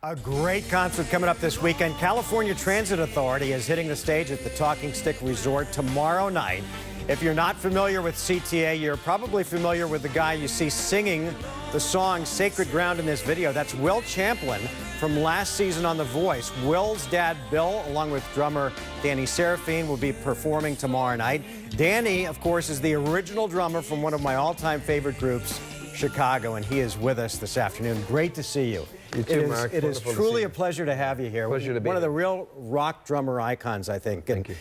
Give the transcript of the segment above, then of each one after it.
A great concert coming up this weekend. California Transit Authority is hitting the stage at the Talking Stick Resort tomorrow night. If you're not familiar with CTA, you're probably familiar with the guy you see singing the song Sacred Ground in this video. That's Will Champlin from last season on The Voice. Will's dad, Bill, along with drummer Danny Seraphine, will be performing tomorrow night. Danny, of course, is the original drummer from one of my all-time favorite groups, Chicago, and he is with us this afternoon. Great to see you. You too, Mark. It is truly a pleasure to have you here. Pleasure to be one of the here. real rock drummer icons, I think. Thank you.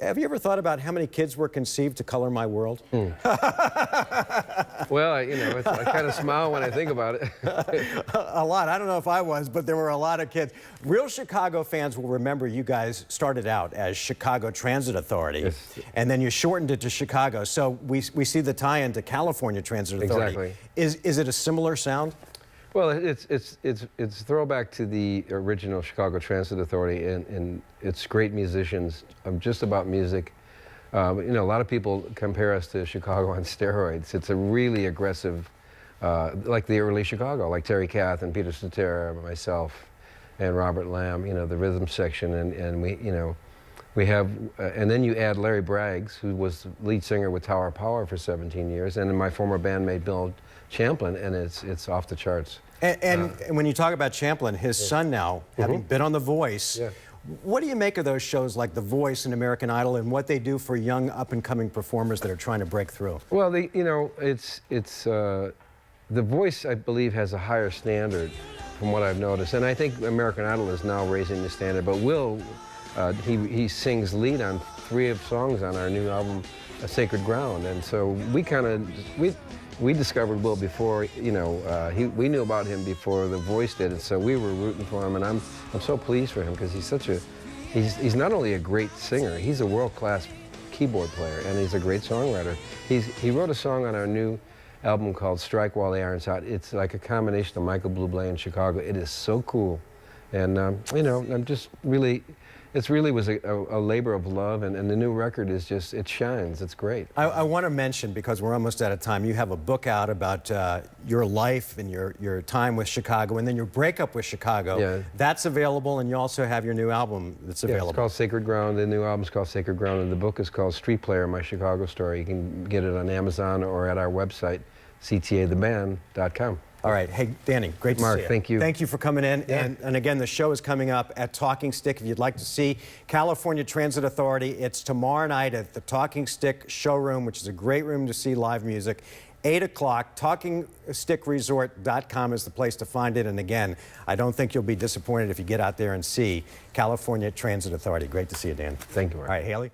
Have you ever thought about how many kids were conceived to color my world? Well, I kind of smile when I think about it. A lot. I don't know if I was, but there were a lot of kids. Real Chicago fans will remember you guys started out as Chicago Transit Authority, yes. And then you shortened it to Chicago. So we see the tie-in to California Transit Authority. Exactly. Is it a similar sound? Well, it's throwback to the original Chicago Transit Authority, and it's great musicians, just about music. A lot of people compare us to Chicago on steroids. It's a really aggressive, like the early Chicago, like Terry Kath and Peter Cetera, myself, and Robert Lamb. The rhythm section, and we have, and then you add Larry Braggs, who was lead singer with Tower of Power for 17 years, and my former bandmate Bill Champlin, and it's off the charts. And when you talk about Champlin, his son now, having been on The Voice, what do you make of those shows like The Voice and American Idol and what they do for young up-and-coming performers that are trying to break through? Well, The Voice, I believe, has a higher standard from what I've noticed, and I think American Idol is now raising the standard. But Will, he sings lead on 3 of songs on our new album, Sacred Ground, and so we discovered Will before, we knew about him before The Voice did, and so we were rooting for him, and I'm so pleased for him because he's not only a great singer, he's a world-class keyboard player, and he's a great songwriter. He wrote a song on our new album called Strike While the Iron's Hot. It's like a combination of Michael Bublé and Chicago. It is so cool, and I'm just really. It really was a labor of love, and the new record is just, it shines. It's great. I want to mention, because we're almost out of time, you have a book out about your life and your time with Chicago, and then your breakup with Chicago. Yeah. That's available, and you also have your new album that's available. It's called Sacred Ground. The new album's called Sacred Ground, and the book is called Street Player, My Chicago Story. You can get it on Amazon or at our website, ctatheband.com. All right. Hey, Danny, great to see you. Mark, thank you. Thank you for coming in. Yeah. And again, the show is coming up at Talking Stick. If you'd like to see California Transit Authority, it's tomorrow night at the Talking Stick Showroom, which is a great room to see live music. 8 o'clock, TalkingStickResort.com is the place to find it. And again, I don't think you'll be disappointed if you get out there and see California Transit Authority. Great to see you, Dan. Thank you, Mark. All right, Haley.